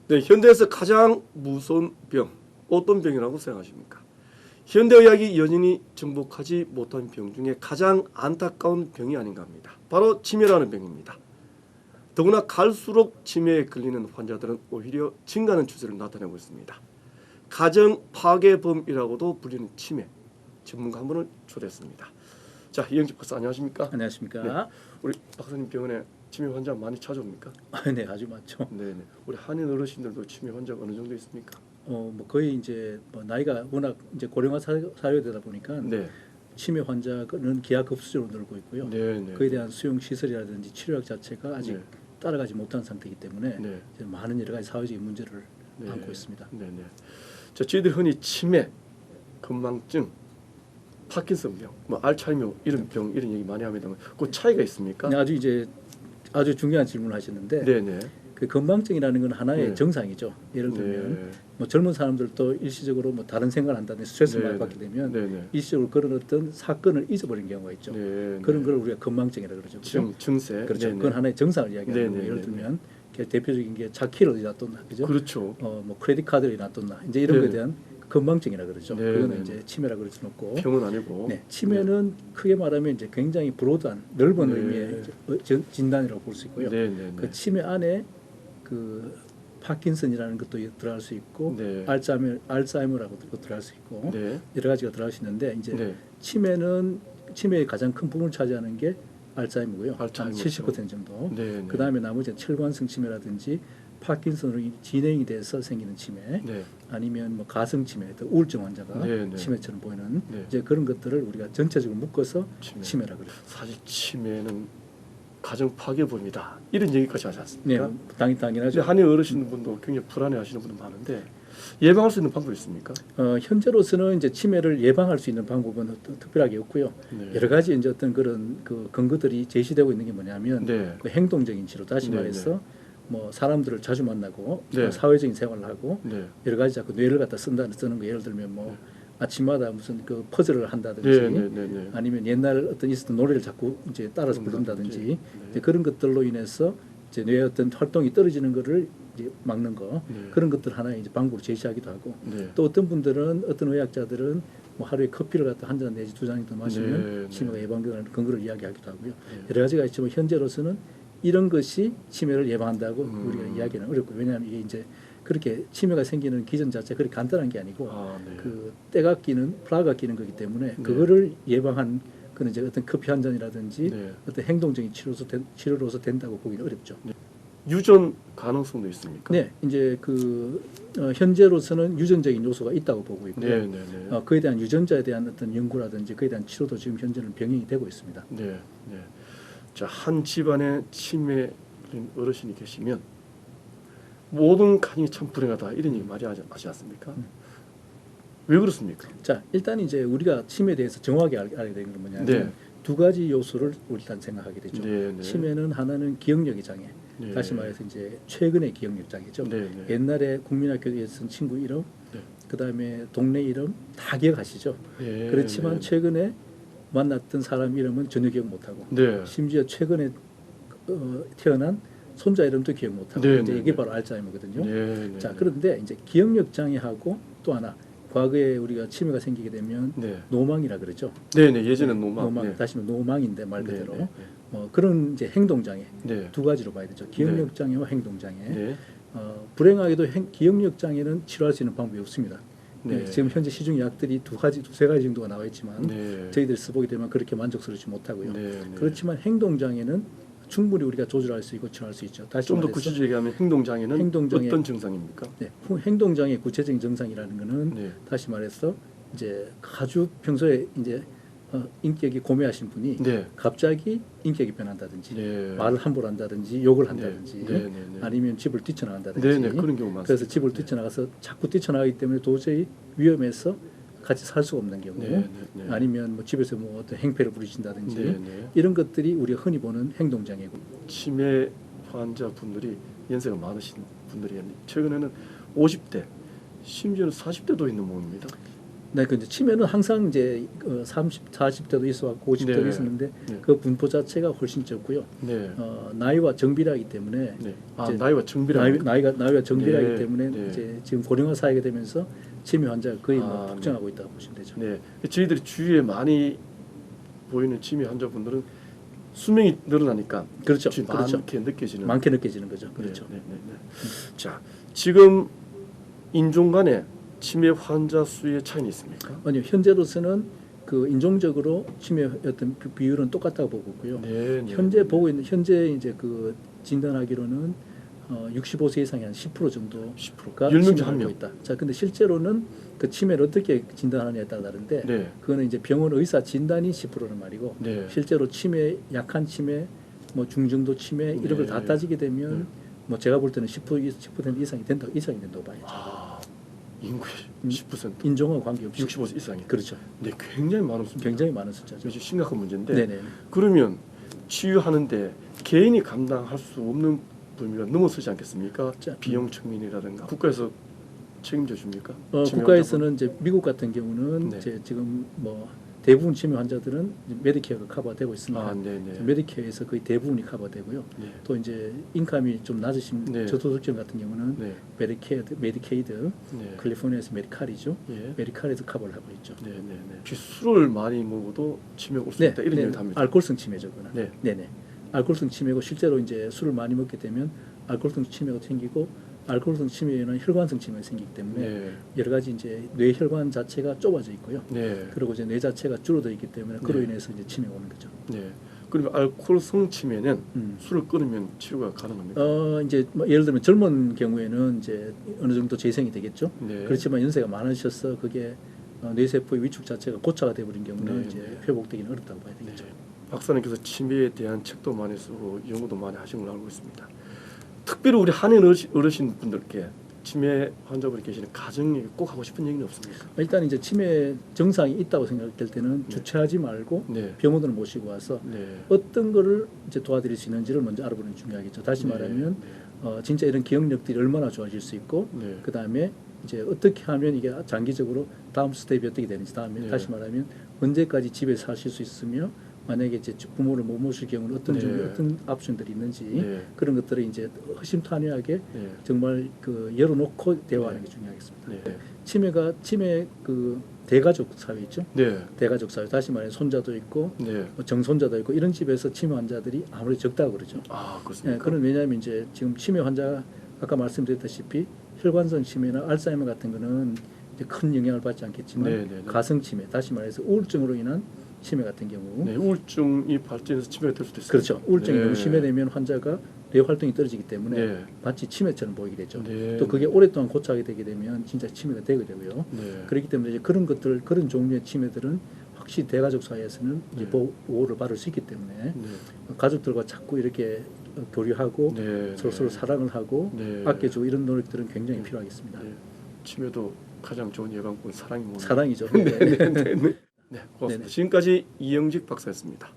네, 현대에서 가장 무서운 병 어떤 병이라고 생각하십니까? 현대의학이 여전히 정복하지 못한 병 중에 가장 안타까운 병이 아닌가 합니다. 바로 치매라는 병입니다. 더구나 갈수록 치매에 걸리는 환자들은 오히려 증가하는 추세를 나타내고 있습니다. 가정 파괴범이라고도 불리는 치매 전문가 한 분을 초대했습니다. 자, 이영직 박사 안녕하십니까? 안녕하십니까? 네, 우리 박사님 병원에 치매 환자 많이 찾아옵니까? 네, 아주 많죠. 네, 우리 한인 어르신들도 치매 환자가 어느 정도 있습니까? 뭐 거의 이제 뭐 나이가 워낙 이제 고령화 사회되다 보니까 네, 치매 환자는 기하급수적으로 늘고 있고요. 네. 그에 대한 수용 시설이라든지 치료약 자체가 아직 네. 따라가지 못한 상태이기 때문에 네. 이제 많은 여러 가지 사회적인 문제를 네. 안고 있습니다. 네. 자, 저희들 흔히 치매, 건망증, 파킨슨병, 뭐 알츠하이머 이런 병 이런 얘기 많이 합니다만 그 차이가 있습니까? 아주 중요한 질문을 하셨는데 네. 그 건망증이라는 건 하나의 네. 정상이죠. 예를 들면 네. 뭐 젊은 사람들도 일시적으로 뭐 다른 생각을 한다든지 스트레스를 네. 많이 받게 되면 네. 일시적으로 그런 어떤 사건을 잊어버리는 경우가 있죠. 네. 그런 걸 우리가 건망증이라고 그러죠. 그렇죠? 증세. 그렇죠. 네. 그건 하나의 정상을 이야기하는 거예요. 네. 예를 들면 대표적인 게 차키를 놔뒀나, 그죠? 그렇죠. 뭐 크레딧 카드를 놔뒀나, 이제 이런 네. 거에 대한 건망증이라 그러죠. 네. 그거는 이제 치매라 그럴 수는 없고. 병은 아니고. 네, 치매는 크게 말하면 이제 굉장히 브로드한 넓은 네. 의미의 진단이라고 볼 수 있고요. 네. 그 치매 안에 그 파킨슨이라는 것도 들어갈 수 있고, 네. 알츠하이머라고도 들어갈 수 있고, 네. 여러 가지가 들어갈 수 있는데 이제 네. 치매의 가장 큰 부분을 차지하는 게 알츠하이머고요. 한 알츠하이머죠. 70% 정도. 네. 그 다음에 나머지는 혈관성 치매라든지 파킨슨으로 진행이 돼서 생기는 치매, 네. 아니면 뭐 가성 치매, 우울증 환자가 네. 치매처럼 보이는 네. 이제 그런 것들을 우리가 전체적으로 묶어서 치매. 치매라 그래요. 사실 치매는 가정 파괴범이다. 이런 얘기까지 하지 네, 않습니까? 당연하죠. 한인 어르신분도 굉장히 불안해하시는 분들 많은데 예방할 수 있는 방법이 있습니까? 현재로서는 이제 치매를 예방할 수 있는 방법은 특별하게 없고요. 네. 여러 가지 이제 어떤 그런 그 근거들이 제시되고 있는 게 뭐냐면 네. 그 행동적인 치료, 다시 네, 말해서 뭐 사람들을 자주 만나고 네. 사회적인 생활을 하고 네. 여러 가지 자꾸 뇌를 갖다 쓰는 거, 예를 들면 뭐 네. 아침마다 무슨 그 퍼즐을 한다든지 네. 아니면 옛날 어떤 있었던 노래를 자꾸 이제 따라서 부른다든지 네. 이제 그런 것들로 인해서 이제 뇌의 어떤 활동이 떨어지는 거를 이제 막는 거, 네. 그런 것들 하나의 이제 방법을 제시하기도 하고, 네. 또 어떤 분들은, 어떤 의학자들은 뭐 하루에 커피를 갖다 한 잔 내지 두 잔 정도 마시면 네. 치매가 예방되는 근거를 이야기하기도 하고요. 네. 여러 가지가 있지만 현재로서는 이런 것이 치매를 예방한다고 우리가 이야기하는 어렵고, 왜냐하면 이게 이제 그렇게 치매가 생기는 기전 자체가 그렇게 간단한 게 아니고 네. 그 때가 끼는 플라가 끼는 거기 때문에 그거를 예방한 그런 이제 어떤 커피 한 잔이라든지 네. 어떤 행동적인 치료로서 된다고 보기는 어렵죠. 유전 가능성도 있습니까? 네, 이제 현재로서는 유전적인 요소가 있다고 보고 있고요. 네. 그에 대한 유전자에 대한 어떤 연구라든지 그에 대한 치료도 지금 현재는 병행이 되고 있습니다. 네. 자, 한 집안에 치매 어르신이 계시면 모든 가정이 참 불행하다 이런 얘기 많이 하지 않습니까? 왜 그렇습니까? 자, 일단 이제 우리가 치매에 대해서 정확하게 알아야 되는 건 뭐냐면 네. 두 가지 요소를 일단 생각하게 되죠. 네. 치매는 하나는 기억력의 장애, 네. 다시 말해서 이제 최근의 기억력 장애죠. 네. 옛날에 국민학교에 쓴 친구 이름, 네. 그다음에 동네 이름 다 기억하시죠. 네. 그렇지만 네. 최근에 만났던 사람 이름은 전혀 기억 못하고, 네. 심지어 최근에 태어난 손자 이름도 기억 못하고, 네, 이제 네, 이게 네. 바로 알츠하이머거든요. 네. 자, 그런데 이제 기억력 장애하고 또 하나, 과거에 우리가 치매가 생기게 되면 네. 노망이라 그러죠. 네. 예전엔 노망. 네. 다시 말하면 노망인데 말 네, 그대로 네, 그런 이제 행동 장애 네. 두 가지로 봐야 되죠. 기억력 장애와 행동 장애. 네. 불행하게도 기억력 장애는 치료할 수 있는 방법이 없습니다. 네. 지금 현재 시중 약들이 두세 가지 정도가 나와 있지만 네. 저희들이 써보게 되면 그렇게 만족스럽지 못하고요. 네. 그렇지만 행동 장애는 충분히 우리가 조절할 수 있고 치료할 수 있죠. 다시 좀 더 말해서 구체적으로 얘기하면 행동 장애는 행동장애. 어떤 증상입니까? 네, 행동 장애 구체적인 증상이라는 거는 네. 다시 말해서 이제 아주 평소에 이제 인격이 고매하신 분이 네. 갑자기 인격이 변한다든지 네. 말을 함부로 한다든지 욕을 한다든지 네. 아니면 집을 뛰쳐나간다든지 네. 그런 경우 많습니다. 그래서 집을 뛰쳐나가서 자꾸 뛰쳐나가기 때문에 도저히 위험해서 같이 살 수가 없는 경우 네. 아니면 뭐 집에서 뭐 어떤 행패를 부리신다든지 네. 이런 것들이 우리가 흔히 보는 행동장애고 치매 환자분들이 연세가 많으신 분들이 최근에는 50대 심지어는 40대도 있는 모입니다. 네, 그 이제 치매는 항상 이제 30, 40대도 있어왔고 50대도 네. 있었는데 네. 그 분포 자체가 훨씬 적고요. 네. 나이와 정비례하기 때문에 네. 아, 이제 나이와 정비례. 나이와 정비례하기 네. 때문에 네. 이제 지금 고령화 사회가 되면서 치매 환자가 거의 뭐 아, 폭증하고 있다고 보시면 되죠. 네. 저희들이 주위에 많이 보이는 치매 환자분들은 수명이 늘어나니까 그렇죠. 좀 그렇죠. 많게 느껴지는. 많게 느껴지는 거죠. 그렇죠. 네, 네, 네, 네. 자, 지금 인종 간에 치매 환자 수의 차이는 있습니까? 아니요, 현재로서는 그 인종적으로 치매 어떤 비율은 똑같다고 보고 있고요. 네, 네. 현재 보고 있는 현재 이제 그 진단하기로는 65세 이상이 한 10% 정도가 10%가 10명 중 치매를 한 앓고 명. 있다. 자, 근데 실제로는 그 치매를 어떻게 진단하느냐에 따라 다른데 네. 그거는 이제 병원 의사 진단이 10%는 말이고 네. 실제로 치매, 약한 치매, 뭐 중정도 치매 이런 걸 다 네. 따지게 되면 네. 뭐 제가 볼 때는 10% 이상이 된다고 봐야죠. 아, 인구의 10%. 인종과 관계없이 65세 이상이. 그렇죠. 네, 굉장히 많은 숫자. 굉장히 많은 숫자죠. 이게 심각한 문제인데. 네네. 그러면 치유하는데 개인이 감당할 수 없는 범위가 넘어서지 않겠습니까? 자, 비용 측면이라든가 국가에서 책임져 줍니까? 국가에서는 이제 미국 같은 경우는 네. 이제 지금 뭐 대부분 치매 환자들은 이제 메디케어가 커버되고 있습니다. 아, 네, 네. 메디케어에서 거의 대부분이 커버되고요. 네. 또 이제 인감이 좀 낮으신 네. 저소득층 같은 경우는 네. 메디케이드, 네. 캘리포니아에서 메디칼이죠. 예. 메디칼에서 커버를 하고 있죠. 네, 네, 네. 혹시 술을 많이 먹어도 치매가 올 수 있다 이런 얘기를 합니다. 알코올성 치매죠, 그거는. 네. 네네. 알코올성 치매고 실제로 이제 술을 많이 먹게 되면 알코올성 치매가 생기고 알코올성 치매에는 혈관성 치매가 생기기 때문에 네. 여러 가지 이제 뇌혈관 자체가 좁아져 있고요. 네. 그리고 이제 뇌 자체가 줄어들어 있기 때문에 그로 네. 인해서 이제 치매가 오는 거죠. 네. 그러면 알코올성 치매는 음. 술을 끊으면 치료가 가능합니까? 이제 뭐 예를 들면 젊은 경우에는 이제 어느 정도 재생이 되겠죠. 네. 그렇지만 연세가 많으셔서 그게 뇌세포의 위축 자체가 고차가 돼버린 경우는 네, 이제 네. 회복되기는 어렵다고 봐야 네. 되겠죠. 박사님께서 치매에 대한 책도 많이 쓰고 연구도 많이 하신 걸로 알고 있습니다. 특별히 우리 한인 어르신 분들께 치매 환자분이 계시는 가정에 꼭 하고 싶은 얘기는 없습니까? 일단 이제 치매 증상이 있다고 생각될 때는 네. 주체하지 말고 네. 병원으로 모시고 와서 네. 어떤 거를 이제 도와드릴 수 있는지를 먼저 알아보는 게 중요하겠죠. 다시 말하면 진짜 이런 기억력들이 얼마나 좋아질 수 있고 네. 그 다음에 이제 어떻게 하면 이게 장기적으로 다음 스텝이 어떻게 되는지 다음에 네. 다시 말하면 언제까지 집에서 사실 수 있으며 만약에 이제 부모를 못 모실 경우는 어떤 네. 종류 어떤 옵션들이 있는지 네. 그런 것들을 이제 허심탄회하게 네. 정말 그 열어놓고 대화하는 게 중요하겠습니다. 네. 치매 그 대가족 사회 있죠. 네. 대가족 사회 다시 말해 손자도 있고 네. 뭐 정손자도 있고 이런 집에서 치매 환자들이 아무래도 적다고 그러죠. 아, 예, 그렇습니까? 그런 왜냐하면 이제 지금 치매 환자 아까 말씀드렸다시피 혈관성 치매나 알츠하이머 같은 거는 이제 큰 영향을 받지 않겠지만 네, 네, 네. 가성 치매 다시 말해서 우울증으로 인한 치매 같은 경우 네, 우울증이 발전해서 치매가 될 수도 있어요. 그렇죠. 우울증이 네. 너무 심해되면 환자가 뇌 활동이 떨어지기 때문에 네. 마치 치매처럼 보이게 되죠. 네. 또 그게 오랫동안 고착이 되게 되면 진짜 치매가 되게 되고요. 네. 그렇기 때문에 이제 그런 것들 그런 종류의 치매들은 확실히 대가족 사이에서는 이제 네. 보호를 받을 수 있기 때문에 네. 가족들과 자꾸 이렇게 교류하고 네. 서로 사랑을 하고 네. 아껴주고 이런 노력들은 굉장히 필요하겠습니다. 네. 치매도 가장 좋은 예방법은 사랑이 뭐. 사랑이죠. 네, 고맙습니다. 네네. 지금까지 이영직 박사였습니다.